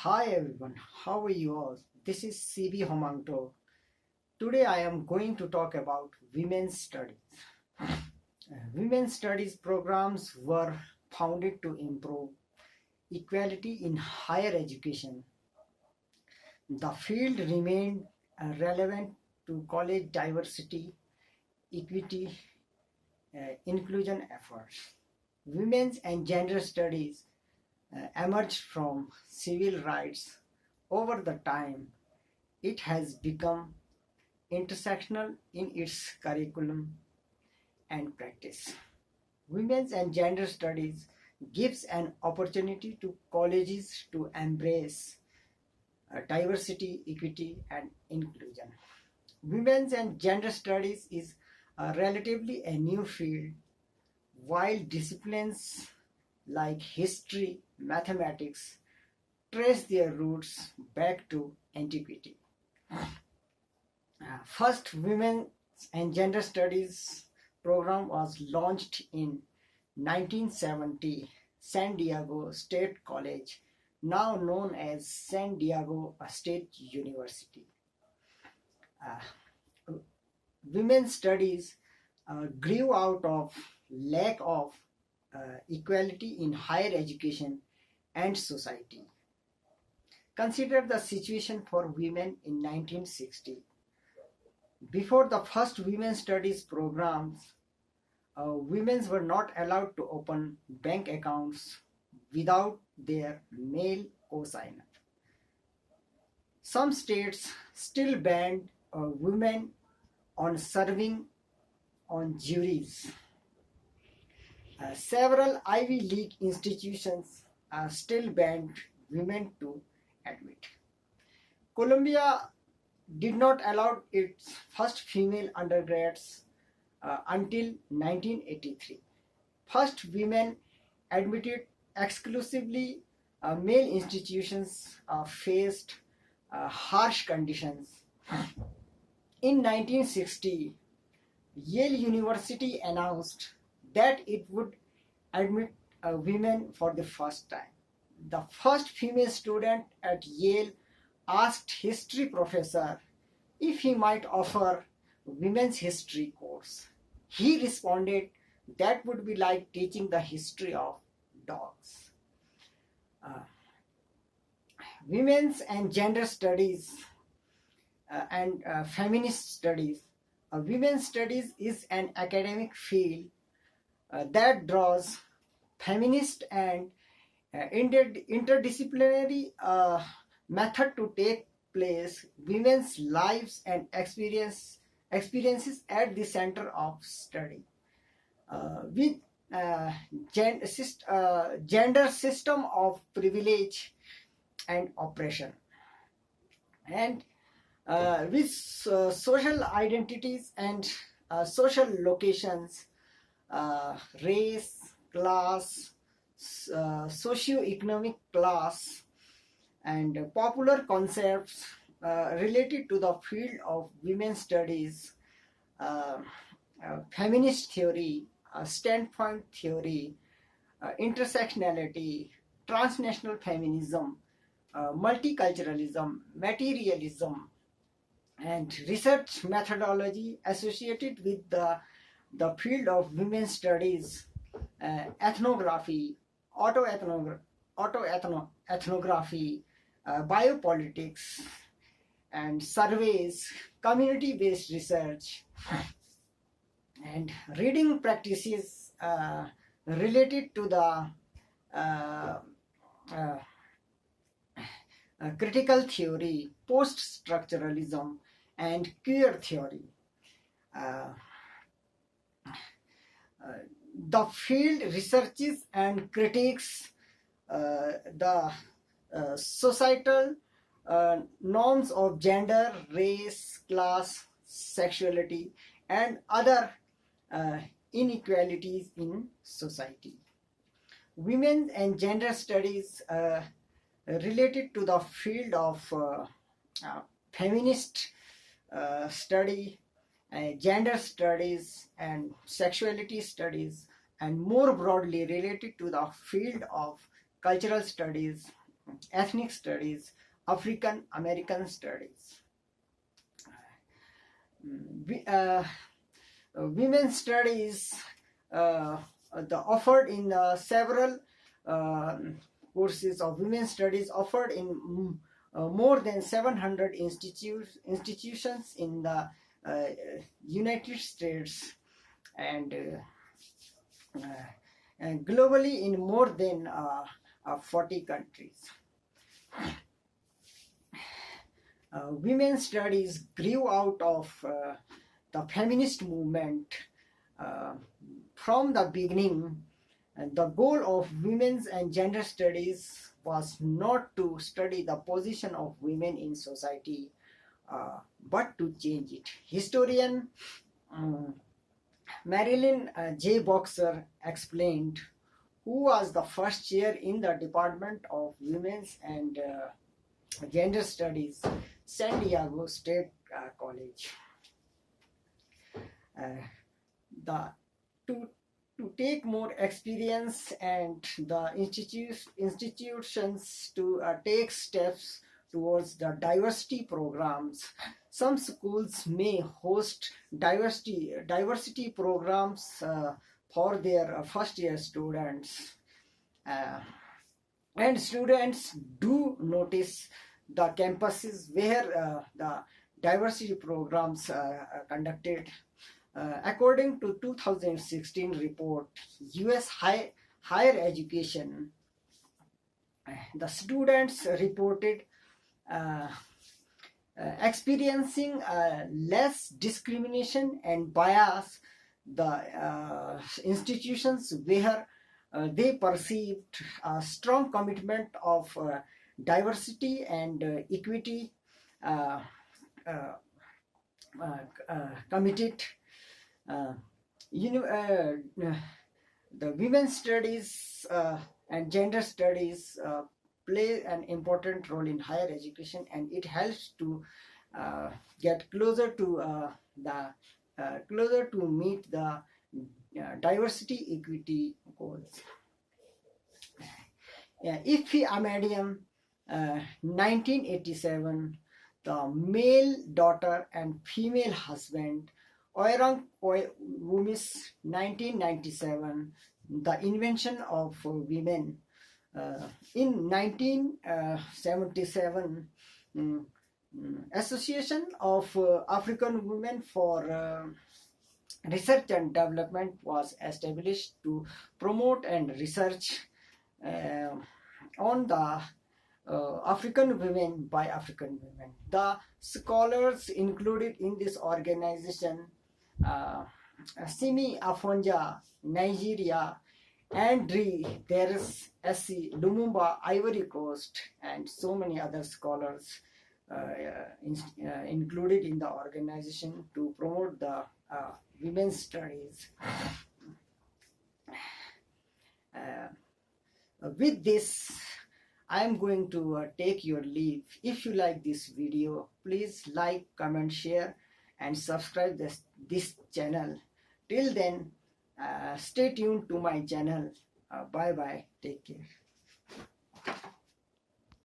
Hi everyone, how are you all? This is CB Homanto. Today I am going to talk about women's studies. Women's studies programs were founded to improve equality in higher education. The field remained relevant to college diversity, equity, inclusion efforts. Women's and gender studies emerged from civil rights. Over the time, it has become intersectional in its curriculum and practice. Women's and gender studies gives an opportunity to colleges to embrace diversity, equity, and inclusion. Women's and gender studies is relatively a new field, while disciplines like history, mathematics trace their roots back to antiquity. First Women and Gender Studies program was launched in 1970 San Diego State College, now known as San Diego State University. Uh, Women's studies grew out of lack of equality in higher education and society. Consider the situation for women in 1960. Before the first women's studies programs, women were not allowed to open bank accounts without their male co-signer. Some states still banned women on serving on juries. Several Ivy League institutions still banned women to admit. Columbia did not allow its first female undergrads until 1983. First women admitted exclusively male institutions faced harsh conditions. In 1960, Yale University announced that it would admit women for the first time. The first female student at Yale asked history professor if he might offer women's history course. He responded that would be like teaching the history of dogs. Women's and gender studies and feminist studies. Women's studies is an academic field that draws feminist and interdisciplinary method to take place women's lives and experiences at the center of study. With gender system of privilege and oppression, and with social identities and social locations, race, class, socio-economic class, and popular concepts related to the field of women's studies, feminist theory, standpoint theory, intersectionality, transnational feminism, multiculturalism, materialism, and research methodology associated with the field of women's studies, ethnography, autoethnography, biopolitics, and surveys, community-based research, and reading practices related to the critical theory, post-structuralism, and queer theory. The field researches and critiques the societal norms of gender, race, class, sexuality, and other inequalities in society. Women and gender studies related to the field of feminist study, gender studies, and sexuality studies, and more broadly related to the field of cultural studies, ethnic studies, African American studies. Women's studies offered in several courses of women's studies offered in more than 700 institutions in the United States and globally in more than 40 countries. Women's studies grew out of the feminist movement from the beginning. And the goal of women's and gender studies was not to study the position of women in society, but to change it. Historian Marilyn J. Boxer explained, who was the first chair in the Department of Women's and Gender Studies, San Diego State College. To take more experience and the institutions to take steps towards the diversity programs. Some schools may host diversity programs for their first year students. And students do notice the campuses where the diversity programs are conducted. According to 2016 report, US higher education, the students reported experiencing less discrimination and bias. The institutions where they perceived a strong commitment of diversity and equity committed. The women's studies and gender studies play an important role in higher education, and it helps to get closer to meet the diversity equity goals. Ify Ahmadian, 1987, the male daughter and female husband. Oirang Wumis, 1997, the invention of women. In 1977, Association of African Women for Research and Development was established to promote and research on the African women by African women. The scholars included in this organization, Simi Afonja, Nigeria, Andre Deres, SC, Lumumba, Ivory Coast, and so many other scholars included in the organization to promote the women's studies. With this, I am going to take your leave. If you like this video, please like, comment, share, and subscribe this channel. Till then, stay tuned to my channel. Bye bye. Take care.